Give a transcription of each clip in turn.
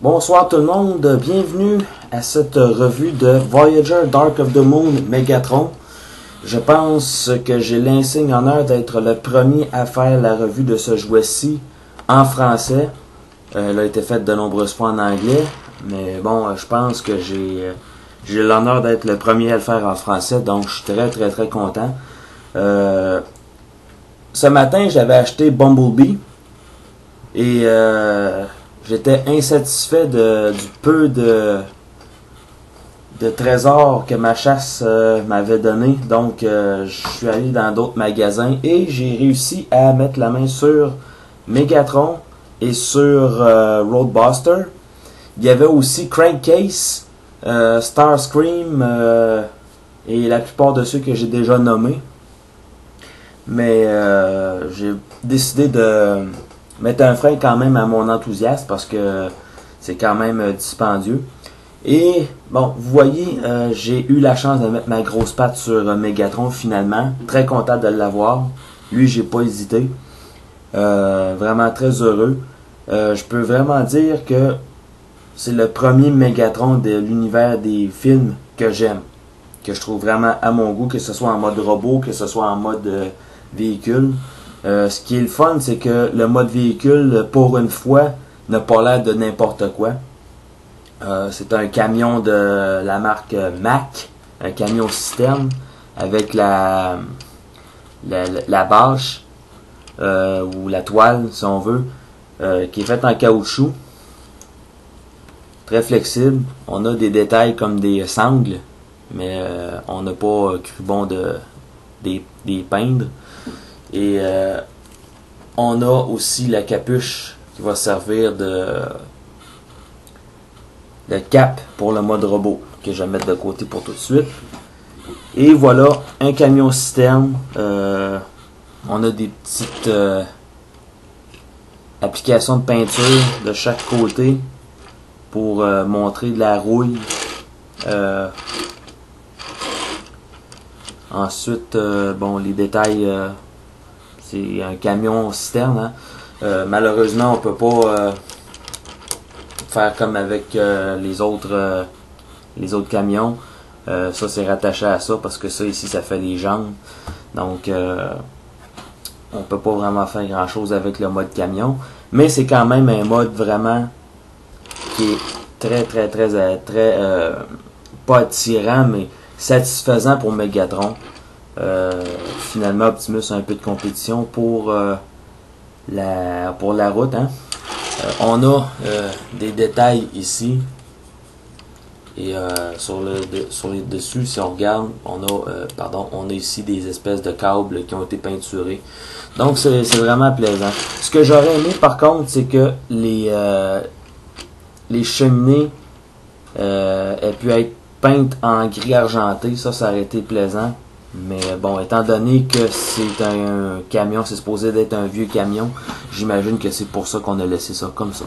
Bonsoir tout le monde, bienvenue à cette revue de Voyager Dark of the Moon Megatron. Je pense que j'ai l'insigne honneur d'être le premier à faire la revue de ce jouet-ci en français. Elle a été faite de nombreuses fois en anglais, mais bon, je pense que j'ai l'honneur d'être le premier à le faire en français, donc je suis très content. Ce matin, j'avais acheté Bumblebee et j'étais insatisfait du peu de trésors que ma chasse m'avait donné. Donc, je suis allé dans d'autres magasins et j'ai réussi à mettre la main sur Megatron et sur Roadbuster. Il y avait aussi Crankcase, Starscream et la plupart de ceux que j'ai déjà nommés. Mais j'ai décidé de mettre un frein quand même à mon enthousiasme parce que c'est quand même dispendieux. Et bon, vous voyez, j'ai eu la chance de mettre ma grosse patte sur Megatron finalement. Très content de l'avoir. Lui, j'ai pas hésité. Vraiment très heureux. Je peux vraiment dire que c'est le premier Megatron de l'univers des films que j'aime. Que je trouve vraiment à mon goût, que ce soit en mode robot, que ce soit en mode véhicule. Ce qui est le fun, c'est que le mode véhicule, pour une fois, n'a pas l'air de n'importe quoi. C'est un camion de la marque Mack, un camion citerne, avec la bâche, ou la toile, si on veut, qui est faite en caoutchouc. Très flexible. On a des détails comme des sangles, mais on n'a pas cru bon des peindre. Et on a aussi la capuche qui va servir de cap pour le mode robot, que je vais mettre de côté pour tout de suite. Et voilà, un camion citerne. On a des petites applications de peinture de chaque côté pour montrer de la rouille. Ensuite, bon, les détails, c'est un camion citerne. Malheureusement, on peut pas faire comme avec les autres camions. Ça, c'est rattaché à ça parce que ça ici, ça fait des jambes. Donc, on peut pas vraiment faire grand chose avec le mode camion. Mais c'est quand même un mode vraiment qui est très pas attirant, mais satisfaisant pour Megatron. Finalement, Optimus a un peu de compétition pour la route. On a des détails ici. Et sur les dessus, si on regarde, on a ici des espèces de câbles qui ont été peinturés. Donc c'est vraiment plaisant. Ce que j'aurais aimé par contre, c'est que les cheminées aient pu être peintes en gris argenté. Ça aurait été plaisant. Mais bon, étant donné que c'est un camion, c'est supposé d'être un vieux camion, j'imagine que c'est pour ça qu'on a laissé ça comme ça.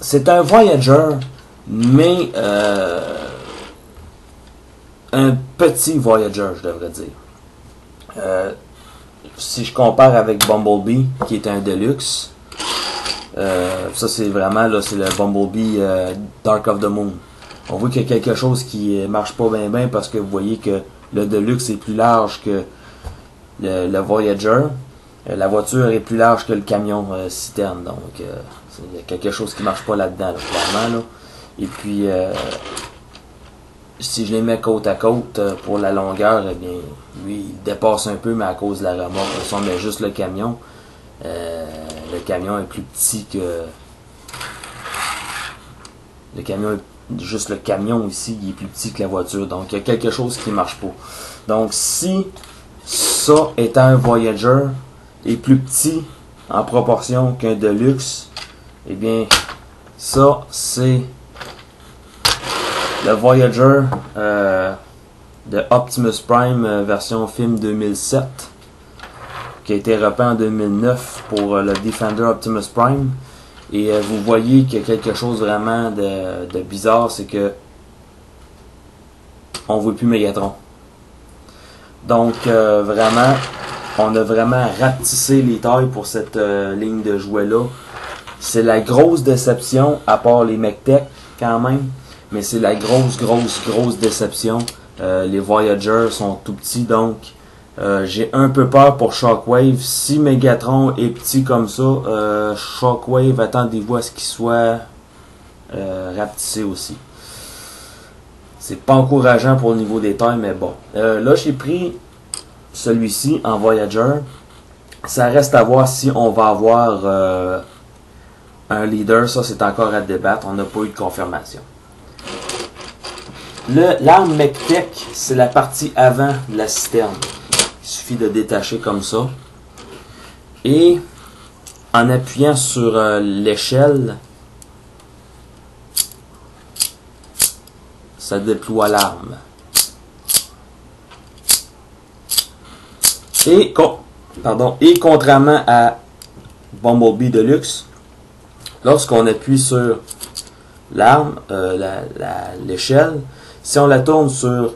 C'est un Voyager, mais un petit Voyager, je devrais dire. Si je compare avec Bumblebee, qui est un Deluxe, ça c'est vraiment, là, c'est le Bumblebee Dark of the Moon. On voit qu'il y a quelque chose qui marche pas bien parce que vous voyez que le Deluxe est plus large que le Voyager. La voiture est plus large que le camion citerne. Donc, il y a quelque chose qui marche pas là-dedans, clairement. Là. Et puis, si je les mets côte à côte pour la longueur, eh bien, lui, il dépasse un peu, mais à cause de la remorque. Si on met juste le camion est plus petit que... Juste le camion ici, il est plus petit que la voiture. Donc, il y a quelque chose qui marche pas. Donc, si ça, étant un Voyager, est plus petit en proportion qu'un Deluxe, eh bien, ça, c'est le Voyager de Optimus Prime version film 2007, qui a été repeint en 2009 pour le Defender Optimus Prime. Et vous voyez qu'il y a quelque chose vraiment de bizarre, c'est que on voit plus Megatron. Donc vraiment, on a vraiment rapetissé les tailles pour cette ligne de jouets là. C'est la grosse déception, à part les MechTech quand même. Mais c'est la grosse déception. Les Voyager sont tout petits, donc j'ai un peu peur pour Shockwave. Si Megatron est petit comme ça, Shockwave, attendez-vous à ce qu'il soit rapetissé aussi. C'est pas encourageant pour le niveau des tailles, mais bon. Là, j'ai pris celui-ci en Voyager. Ça reste à voir si on va avoir un leader. Ça, c'est encore à débattre. On n'a pas eu de confirmation. L'arme MechTech, c'est la partie avant de la citerne. Il suffit de détacher comme ça. Et en appuyant sur l'échelle, ça déploie l'arme. Et contrairement à Bumblebee Deluxe, lorsqu'on appuie sur l'arme, l'échelle, si on la tourne sur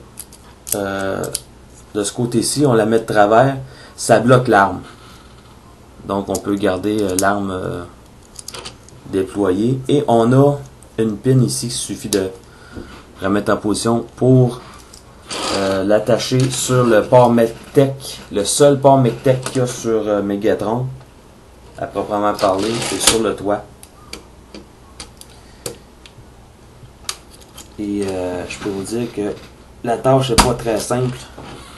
de ce côté-ci, on la met de travers, ça bloque l'arme. Donc on peut garder l'arme déployée. Et on a une pin ici, il suffit de remettre en position pour l'attacher sur le port MechTech, le seul port MechTech qu'il y a sur Megatron, à proprement parler, c'est sur le toit. Et je peux vous dire que la tâche n'est pas très simple,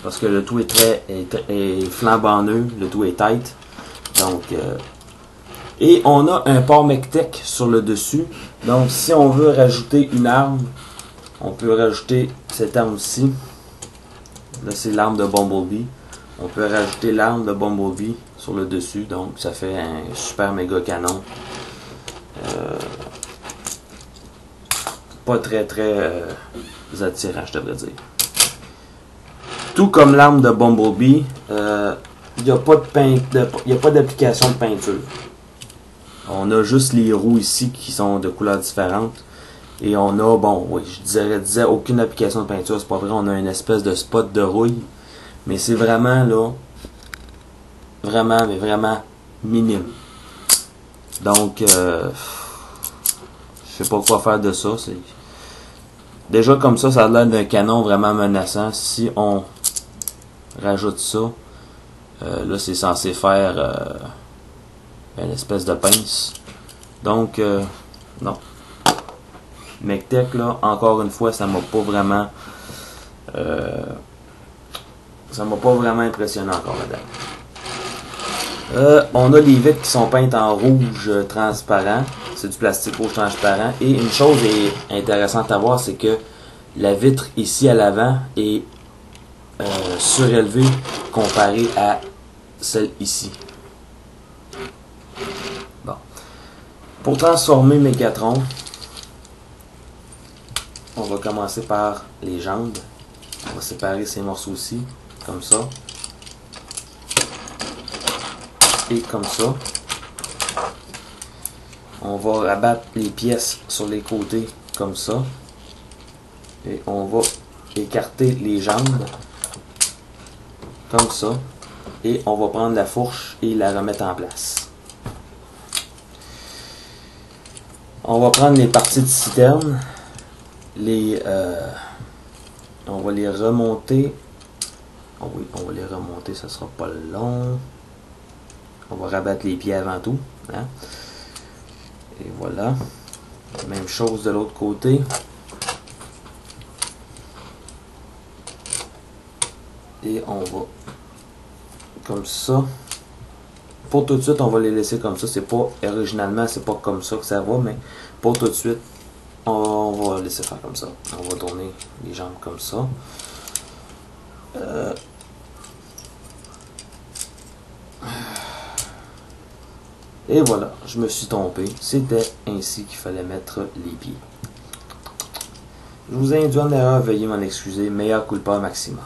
parce que le tout est flambant neuf, le tout est tight. Donc, et on a un port MechTech sur le dessus. Donc, si on veut rajouter une arme, on peut rajouter cette arme-ci. Là, c'est l'arme de Bumblebee. On peut rajouter l'arme de Bumblebee sur le dessus. Donc, ça fait un super méga canon. Pas très attirant, je devrais dire. Tout comme l'arme de Bumblebee, il n'y a pas d'application de peinture. On a juste les roues ici qui sont de couleurs différentes. Et on a, bon, oui, je disais aucune application de peinture, c'est pas vrai, on a une espèce de spot de rouille. Mais c'est vraiment, là, vraiment minime. Donc, je sais pas quoi faire de ça. Déjà comme ça a l'air d'un canon vraiment menaçant. Si on rajoute ça, là c'est censé faire une espèce de pince. Donc, non. MechTech, là, encore une fois, ça m'a pas vraiment impressionné encore là-dedans. On a les vitres qui sont peintes en rouge transparent. C'est du plastique rouge transparent. Et une chose intéressante à voir, c'est que la vitre ici à l'avant est surélevée comparée à celle ici. Bon. Pour transformer Megatron, on va commencer par les jambes. On va séparer ces morceaux-ci, comme ça. Et comme ça. On va rabattre les pièces sur les côtés, comme ça. Et on va écarter les jambes, comme ça. Et on va prendre la fourche et la remettre en place. On va prendre les parties de citerne. On va les remonter. Oh oui, on va les remonter, ça sera pas long. On va rabattre les pieds avant tout. Hein? Et voilà. Même chose de l'autre côté. Et on va comme ça. Pour tout de suite, on va les laisser comme ça. C'est pas originalement, c'est pas comme ça que ça va, mais pour tout de suite, on va laisser faire comme ça. On va tourner les jambes comme ça. Et voilà, je me suis trompé. C'était ainsi qu'il fallait mettre les pieds. Je vous ai induit en erreur, veuillez m'en excuser. Mea culpa maxima.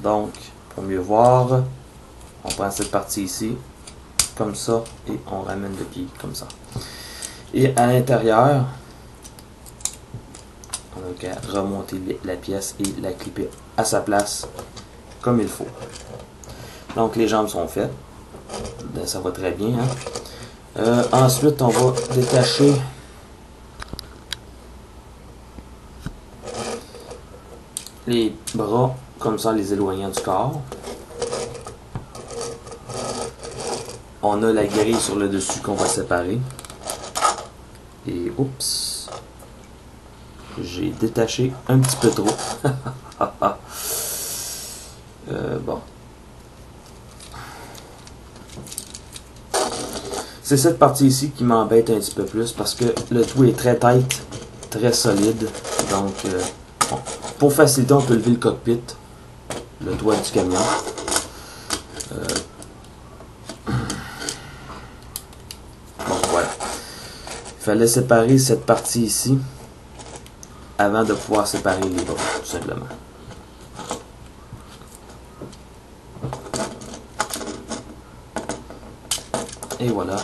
Donc, pour mieux voir, on prend cette partie ici, comme ça, et on ramène le pied comme ça. Et à l'intérieur, on a qu'à remonter la pièce et la clipper à sa place, comme il faut. Donc, les jambes sont faites. Ça va très bien. Hein? Ensuite, on va détacher les bras, comme ça, en les éloignant du corps. On a la grille sur le dessus qu'on va séparer. Et oups, j'ai détaché un petit peu trop. Bon. C'est cette partie ici qui m'embête un petit peu plus parce que le tout est très tight, très solide. Donc, bon, pour faciliter, on peut lever le cockpit, le toit du camion. Bon, voilà. Il fallait séparer cette partie ici avant de pouvoir séparer les bras, tout simplement. Et voilà.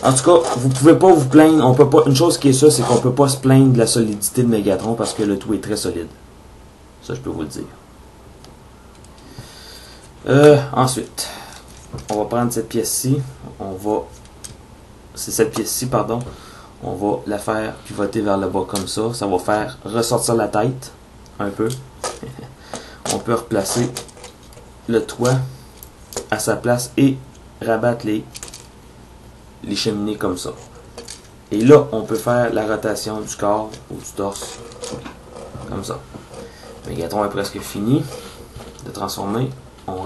En tout cas, vous pouvez pas vous plaindre. On peut pas. Une chose qui est ça, c'est qu'on peut pas se plaindre de la solidité de Megatron parce que le tout est très solide. Ça, je peux vous le dire. Ensuite, on va prendre cette pièce-ci. C'est cette pièce-ci, pardon. On va la faire pivoter vers le bas comme ça. Ça va faire ressortir la tête un peu. On peut replacer le toit à sa place et rabattre les cheminées comme ça. Et là, on peut faire la rotation du corps ou du torse comme ça. Megatron est presque fini de transformer. On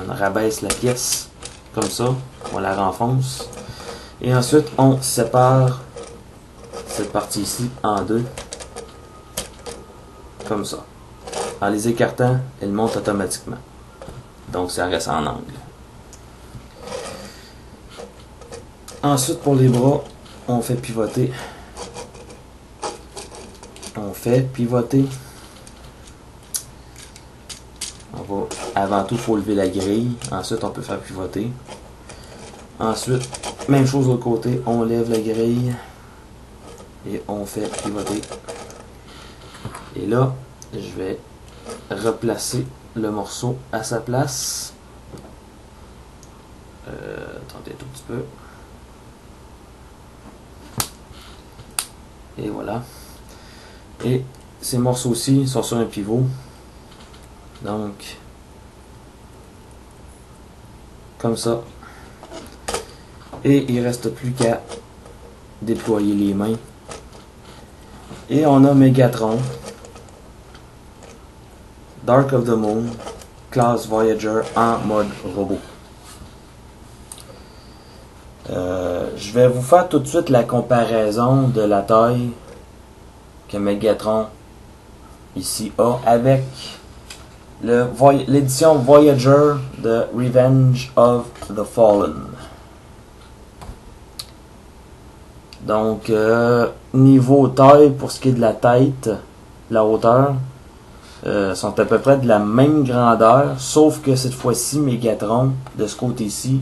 rabaisse la pièce comme ça. On la renfonce. Et ensuite, on sépare cette partie ici en deux. Comme ça. En les écartant, elle monte automatiquement. Donc, ça reste en angle. Ensuite, pour les bras, on fait pivoter. Avant tout, il faut lever la grille. Ensuite, on peut faire pivoter. Ensuite, même chose de l'autre côté. On lève la grille. Et on fait pivoter. Et là, je vais replacer le morceau à sa place. Attendez un tout petit peu. Et voilà. Et ces morceaux-ci sont sur un pivot. Donc, comme ça. Et il ne reste plus qu'à déployer les mains. Et on a Megatron, Dark of the Moon, classe Voyager en mode robot. Je vais vous faire tout de suite la comparaison de la taille que Megatron ici a avec l'édition Voyager de Revenge of the Fallen. Donc, niveau taille, pour ce qui est de la tête, la hauteur, sont à peu près de la même grandeur, sauf que cette fois-ci, Megatron, de ce côté-ci,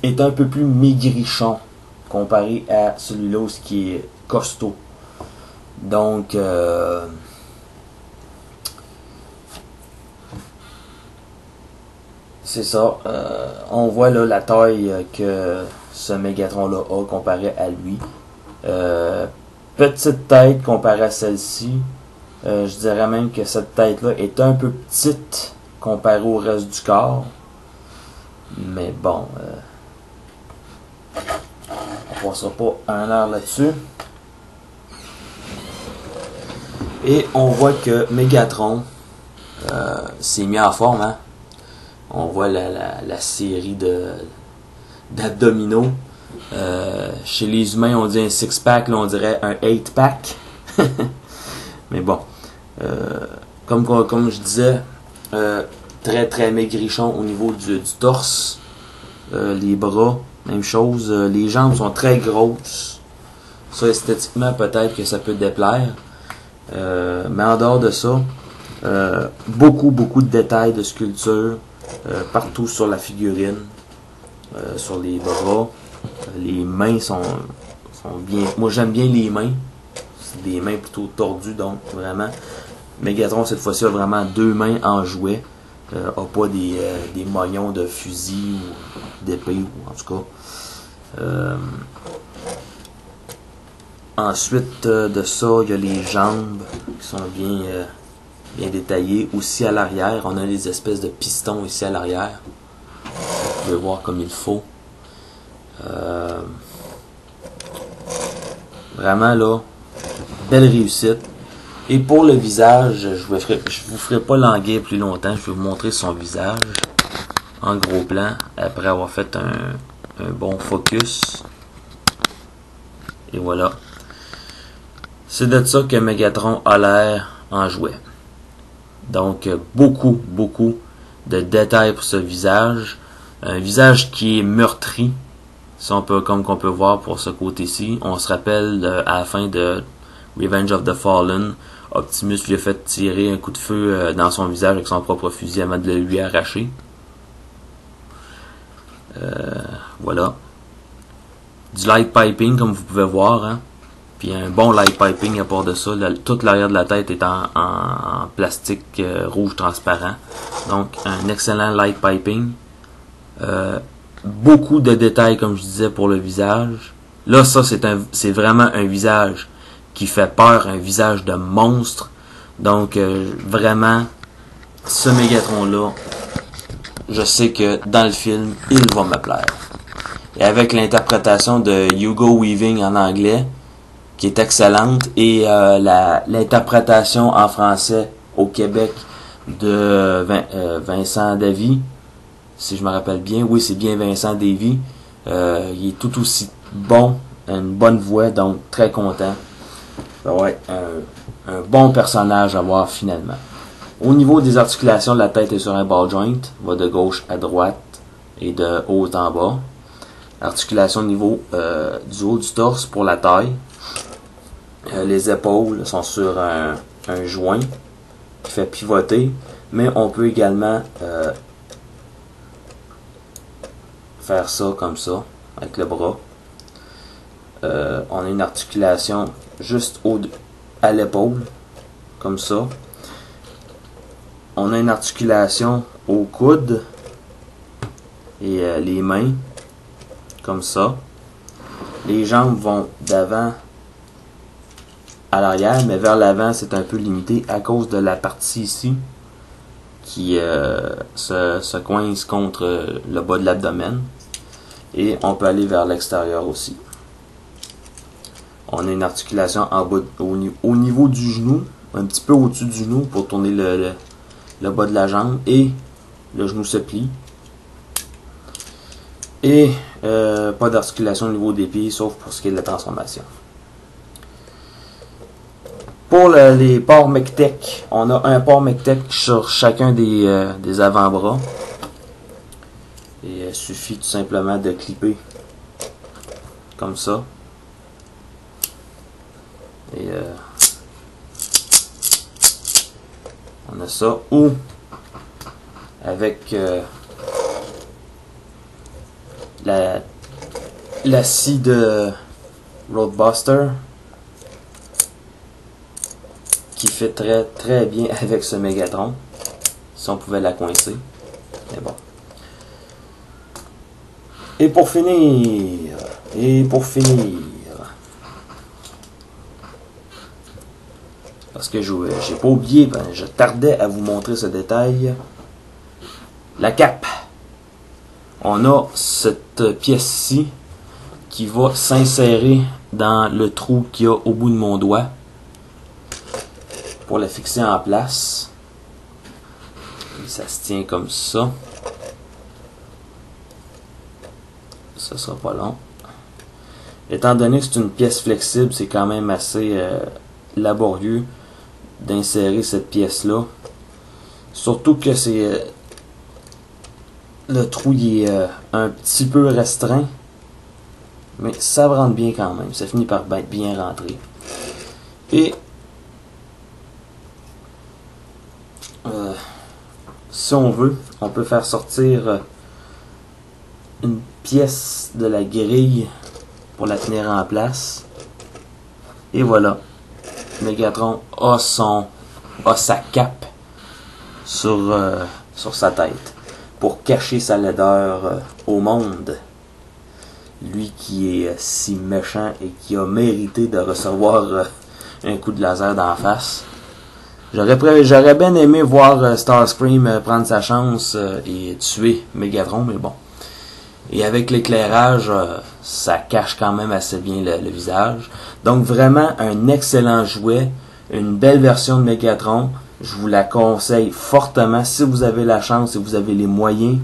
est un peu plus maigrichon comparé à celui-là qui est costaud. Donc, c'est ça. On voit là la taille que ce Megatron-là a comparé à lui. Petite tête comparée à celle-ci. Je dirais même que cette tête-là est un peu petite comparée au reste du corps. Mais bon, on passera pas un heure là-dessus. Et on voit que Megatron s'est mis en forme. Hein? On voit la série d'abdominaux. Chez les humains, on dit un six-pack, là on dirait un 8-pack. Mais bon, comme je disais, très très maigrichon au niveau du torse. Les bras, même chose. Les jambes sont très grosses. Ça, esthétiquement, peut-être que ça peut déplaire. Mais en dehors de ça, beaucoup de détails de sculpture partout sur la figurine, sur les bras. Les mains sont bien. Moi, j'aime bien les mains. C'est des mains plutôt tordues, donc vraiment. Megatron, cette fois-ci, a vraiment deux mains en jouet. A pas des moignons de fusil ou d'épée, ou en tout cas. Ensuite de ça, il y a les jambes qui sont bien détaillées. Aussi à l'arrière, on a les espèces de pistons ici à l'arrière. Vous pouvez voir comme il faut. Vraiment là, belle réussite. Et pour le visage, je vous ferai pas languir plus longtemps. Je vais vous montrer son visage en gros plan après avoir fait un bon focus. Et voilà. C'est de ça que Megatron a l'air en jouet. Donc beaucoup de détails pour ce visage. Un visage qui est meurtri. Ça, comme qu'on peut voir pour ce côté-ci. On se rappelle à la fin de Revenge of the Fallen, Optimus lui a fait tirer un coup de feu dans son visage avec son propre fusil avant de le lui arracher. Voilà. Du light piping comme vous pouvez voir. Hein. Puis un bon light piping à part de ça. Toute l'arrière de la tête est en plastique rouge transparent. Donc un excellent light piping. Beaucoup de détails comme je disais pour le visage. Là ça c'est vraiment un visage qui fait peur, un visage de monstre. Donc vraiment ce Megatron là, je sais que dans le film il va me plaire. Et avec l'interprétation de Hugo Weaving en anglais qui est excellente et l'interprétation en français au Québec de Vincent Davy, si je me rappelle bien, oui c'est bien Vincent Davy, il est tout aussi bon, une bonne voix, donc très content. Ouais, un bon personnage à voir finalement. Au niveau des articulations, la tête est sur un ball joint, va de gauche à droite et de haut en bas. Articulation au niveau du haut du torse pour la taille. Les épaules sont sur un joint qui fait pivoter, mais on peut également faire ça comme ça avec le bras. On a une articulation juste à l'épaule comme ça. On a une articulation au coude et les mains comme ça. Les jambes vont d'avant à l'arrière, mais vers l'avant c'est un peu limité à cause de la partie ici qui se coince contre le bas de l'abdomen. Et on peut aller vers l'extérieur aussi. On a une articulation en bas, au niveau du genou, un petit peu au-dessus du genou pour tourner le bas de la jambe et le genou se plie. Et pas d'articulation au niveau des pieds sauf pour ce qui est de la transformation. Pour les ports Mectech, on a un port Mectech sur chacun des avant-bras. Et il suffit tout simplement de clipper comme ça. Et on a ça. Ou avec la scie de Roadbuster qui fait très bien avec ce Megatron. Si on pouvait la coincer. Mais bon. Et pour finir, parce que j'ai pas oublié, je tardais à vous montrer ce détail. La cape. On a cette pièce-ci qui va s'insérer dans le trou qu'il y a au bout de mon doigt pour la fixer en place. Et ça se tient comme ça. Ça sera pas long. Étant donné que c'est une pièce flexible, c'est quand même assez laborieux d'insérer cette pièce-là. Surtout que c'est le trou il est un petit peu restreint. Mais ça rentre bien quand même. Ça finit par bien rentrer. Et si on veut, on peut faire sortir une pièce de la grille pour la tenir en place. Et voilà. Megatron a sa cape sur sa tête pour cacher sa laideur au monde. Lui qui est si méchant et qui a mérité de recevoir un coup de laser d'en face. J'aurais bien aimé voir Starscream prendre sa chance et tuer Megatron, mais bon. Et avec l'éclairage, ça cache quand même assez bien le visage. Donc vraiment un excellent jouet, une belle version de Megatron. Je vous la conseille fortement. Si vous avez la chance et vous avez les moyens,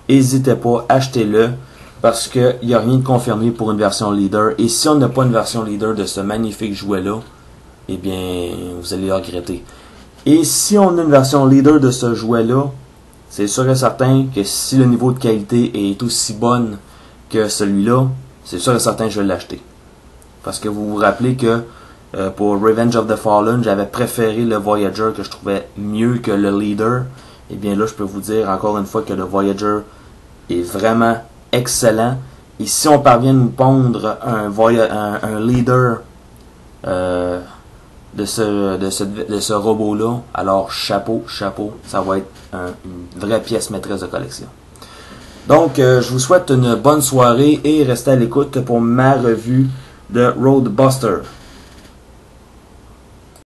n'hésitez pas, achetez-le. Parce qu'il n'y a rien de confirmé pour une version leader. Et si on n'a pas une version leader de ce magnifique jouet-là, eh bien, vous allez le regretter. Et si on a une version leader de ce jouet-là, c'est sûr et certain que si le niveau de qualité est aussi bonne que celui-là, c'est sûr et certain que je vais l'acheter. Parce que vous vous rappelez que pour Revenge of the Fallen, j'avais préféré le Voyager que je trouvais mieux que le leader. Et bien là, je peux vous dire encore une fois que le Voyager est vraiment excellent. Et si on parvient à nous pondre un leader de ce robot-là, alors chapeau, ça va être une vraie pièce maîtresse de collection. Donc, je vous souhaite une bonne soirée et restez à l'écoute pour ma revue de Roadbuster.